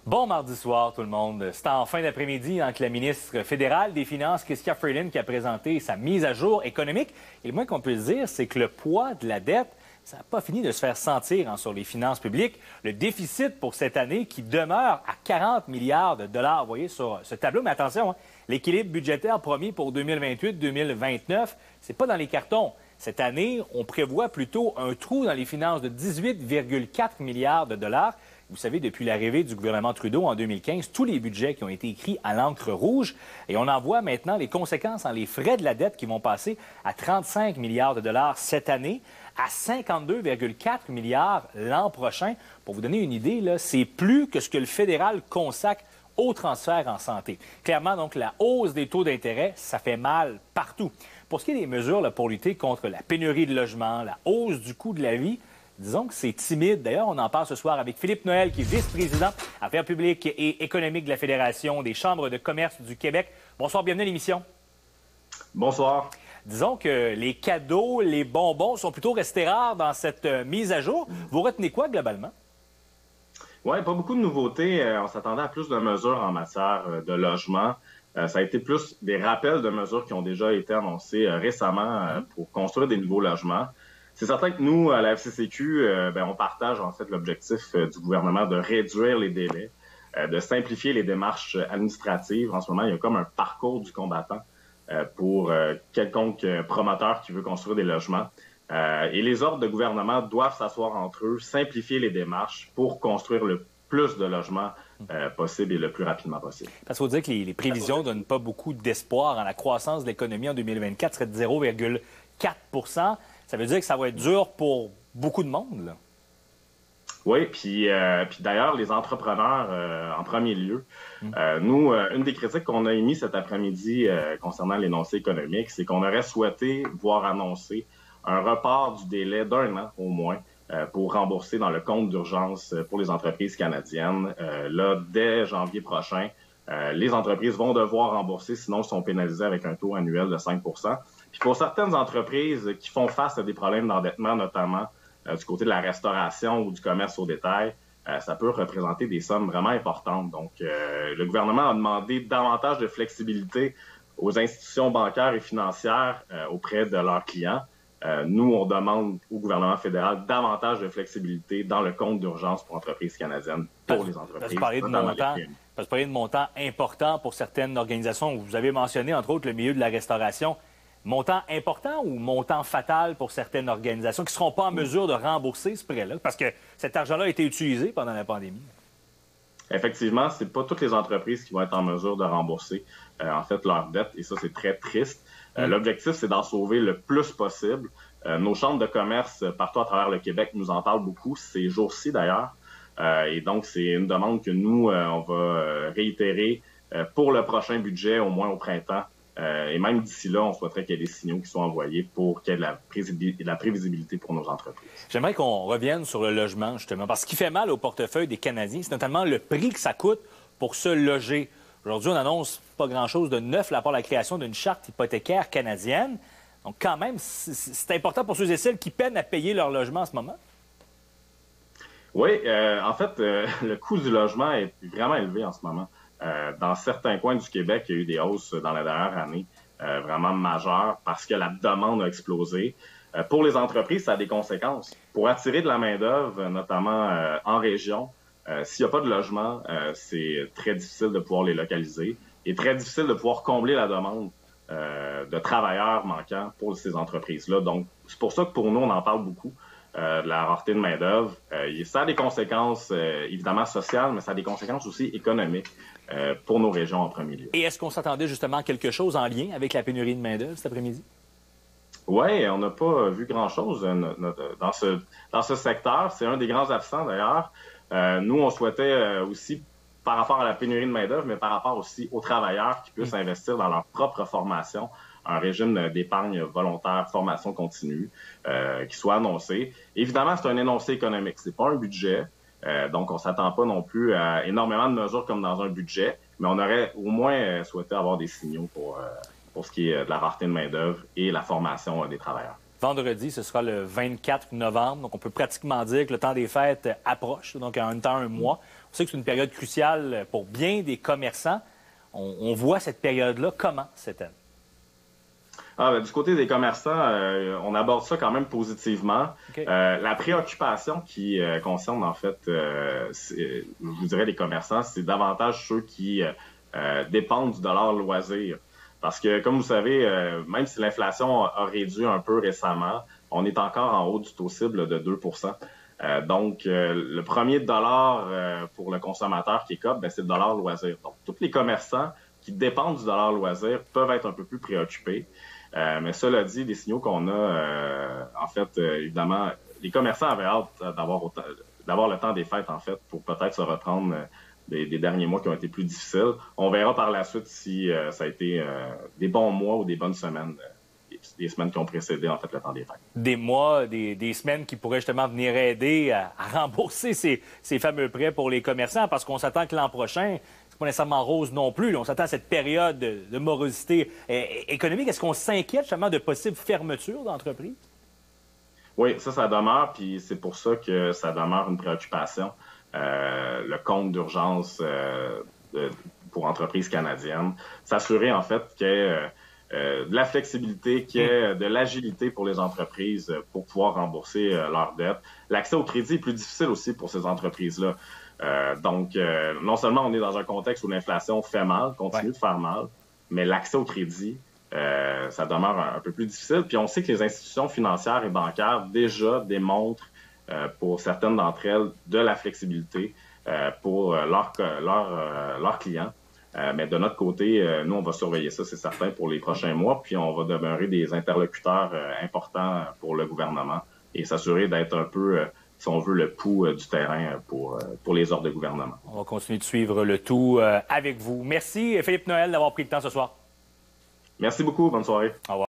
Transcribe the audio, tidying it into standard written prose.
Bon mardi soir, tout le monde. C'est en fin d'après-midi que la ministre fédérale des Finances, Chrystia Freeland, qui a présenté sa mise à jour économique. Et le moins qu'on peut dire, c'est que le poids de la dette, ça n'a pas fini de se faire sentir sur les finances publiques. Le déficit pour cette année qui demeure à 40 milliards de dollars, vous voyez, sur ce tableau. Mais attention, l'équilibre budgétaire promis pour 2028-2029, c'est pas dans les cartons. Cette année, on prévoit plutôt un trou dans les finances de 18,4 milliards de dollars. Vous savez, depuis l'arrivée du gouvernement Trudeau en 2015, tous les budgets qui ont été écrits à l'encre rouge. Et on en voit maintenant les conséquences les frais de la dette qui vont passer à 35 milliards de dollars cette année, à 52,4 milliards l'an prochain. Pour vous donner une idée, c'est plus que ce que le fédéral consacre au transfert en santé. Clairement, donc, la hausse des taux d'intérêt, ça fait mal partout. Pour ce qui est des mesures pour lutter contre la pénurie de logements, la hausse du coût de la vie, disons que c'est timide. D'ailleurs, on en parle ce soir avec Philippe Noël, qui est vice-président Affaires publiques et économiques de la Fédération des chambres de commerce du Québec. Bonsoir, bienvenue à l'émission. Bonsoir. Disons que les cadeaux, les bonbons sont plutôt restés rares dans cette mise à jour. Vous retenez quoi globalement? Oui, pas beaucoup de nouveautés. On s'attendait à plus de mesures en matière de logement. Ça a été plus des rappels de mesures qui ont déjà été annoncées récemment pour construire des nouveaux logements. C'est certain que nous, à la FCCQ, on partage en fait l'objectif du gouvernement de réduire les délais, de simplifier les démarches administratives. En ce moment, il y a comme un parcours du combattant pour quelconque promoteur qui veut construire des logements. Et les ordres de gouvernement doivent s'asseoir entre eux, simplifier les démarches pour construire le plus de logements possible et le plus rapidement possible. Parce qu'il faut dire que les prévisions ne donnent pas beaucoup d'espoir. La croissance de l'économie en 2024 serait de 0,4 %. Ça veut dire que ça va être dur pour beaucoup de monde, là. Oui, puis d'ailleurs, les entrepreneurs en premier lieu. Nous, une des critiques qu'on a émises cet après-midi concernant l'énoncé économique, c'est qu'on aurait souhaité voir annoncer un report du délai d'1 an au moins pour rembourser dans le compte d'urgence pour les entreprises canadiennes. Là, dès janvier prochain, les entreprises vont devoir rembourser, sinon elles sont pénalisées avec un taux annuel de 5 %. Puis pour certaines entreprises qui font face à des problèmes d'endettement, notamment du côté de la restauration ou du commerce au détail, ça peut représenter des sommes vraiment importantes. Donc, le gouvernement a demandé davantage de flexibilité aux institutions bancaires et financières auprès de leurs clients. Nous, on demande au gouvernement fédéral davantage de flexibilité dans le compte d'urgence pour entreprises canadiennes, pour les entreprises. Vous parlez de montants importants pour certaines organisations. Vous avez mentionné, entre autres, le milieu de la restauration. Montant important ou montant fatal pour certaines organisations qui ne seront pas en mesure de rembourser ce prêt-là? Parce que cet argent-là a été utilisé pendant la pandémie. Effectivement, ce n'est pas toutes les entreprises qui vont être en mesure de rembourser en fait leur dette, et ça, c'est très triste. L'objectif, c'est d'en sauver le plus possible. Nos chambres de commerce partout à travers le Québec nous en parlent beaucoup, ces jours-ci d'ailleurs. Et donc, c'est une demande que nous, on va réitérer pour le prochain budget, au moins au printemps. Et même d'ici là, on souhaiterait qu'il y ait des signaux qui soient envoyés pour qu'il y ait de la prévisibilité pour nos entreprises. J'aimerais qu'on revienne sur le logement, justement, parce que ce qui fait mal au portefeuille des Canadiens, c'est notamment le prix que ça coûte pour se loger. Aujourd'hui, on annonce pas grand-chose de neuf à part la création d'une charte hypothécaire canadienne. Donc, quand même, c'est important pour ceux et celles qui peinent à payer leur logement en ce moment. Oui, en fait, le coût du logement est vraiment élevé en ce moment. Dans certains coins du Québec, il y a eu des hausses dans la dernière année vraiment majeures parce que la demande a explosé. Pour les entreprises, ça a des conséquences. Pour attirer de la main-d'œuvre, notamment en région, s'il n'y a pas de logement, c'est très difficile de pouvoir les localiser et très difficile de pouvoir combler la demande de travailleurs manquants pour ces entreprises-là. Donc, c'est pour ça que pour nous, on en parle beaucoup. De la rareté de main-d'œuvre. Ça a des conséquences, évidemment, sociales, mais ça a des conséquences aussi économiques pour nos régions en premier lieu. Et est-ce qu'on s'attendait justement à quelque chose en lien avec la pénurie de main-d'œuvre cet après-midi? Oui, on n'a pas vu grand-chose dans ce secteur. C'est un des grands absents, d'ailleurs. Nous, on souhaitait aussi, par rapport à la pénurie de main-d'œuvre, mais par rapport aussi aux travailleurs qui puissent investir dans leur propre formation, un régime d'épargne volontaire, formation continue, qui soit annoncé. Évidemment, c'est un énoncé économique, c'est pas un budget, donc on s'attend pas non plus à énormément de mesures comme dans un budget, mais on aurait au moins souhaité avoir des signaux pour ce qui est de la rareté de main-d'œuvre et la formation des travailleurs. Vendredi, ce sera le 24 novembre, donc on peut pratiquement dire que le temps des fêtes approche, donc en même temps un mois. On sait que c'est une période cruciale pour bien des commerçants. On voit cette période-là comment cette année? Du côté des commerçants, on aborde ça quand même positivement. Okay. La préoccupation qui concerne, en fait, je vous dirais les commerçants, c'est davantage ceux qui dépendent du dollar loisir. Parce que, comme vous savez, même si l'inflation a réduit un peu récemment, on est encore en haut du taux cible de 2 donc, le premier dollar pour le consommateur qui est COP, c'est le dollar loisir. Donc, tous les commerçants qui dépendent du dollar loisir peuvent être un peu plus préoccupés. Mais cela dit, les signaux qu'on a, en fait, évidemment, les commerçants avaient hâte d'avoir le temps des fêtes, en fait, pour peut-être se reprendre des derniers mois qui ont été plus difficiles. On verra par la suite si ça a été des bons mois ou des bonnes semaines, des semaines qui ont précédé, en fait, le temps des fêtes. Des mois, des semaines qui pourraient justement venir aider à rembourser ces fameux prêts pour les commerçants, parce qu'on s'attend que l'an prochain, c'est pas nécessairement rose non plus. Là, on s'attend à cette période de morosité économique. Est-ce qu'on s'inquiète justement de possibles fermetures d'entreprises? Oui, ça demeure, puis c'est pour ça que ça demeure une préoccupation. Le compte d'urgence pour entreprises canadiennes, s'assurer en fait qu'il y ait de la flexibilité, qu'il y ait de l'agilité pour les entreprises pour pouvoir rembourser leurs dettes. L'accès au crédit est plus difficile aussi pour ces entreprises-là. Donc, non seulement on est dans un contexte où l'inflation fait mal, continue de faire mal, mais l'accès au crédit, ça demeure un peu plus difficile. Puis on sait que les institutions financières et bancaires déjà démontrent pour certaines d'entre elles de la flexibilité pour leurs clients. Mais de notre côté, nous, on va surveiller ça, c'est certain, pour les prochains mois. Puis on va demeurer des interlocuteurs importants pour le gouvernement et s'assurer d'être un peu, si on veut, le pouls du terrain pour les ordres de gouvernement. On va continuer de suivre le tout avec vous. Merci, Philippe Noël, d'avoir pris le temps ce soir. Merci beaucoup. Bonne soirée. Au revoir.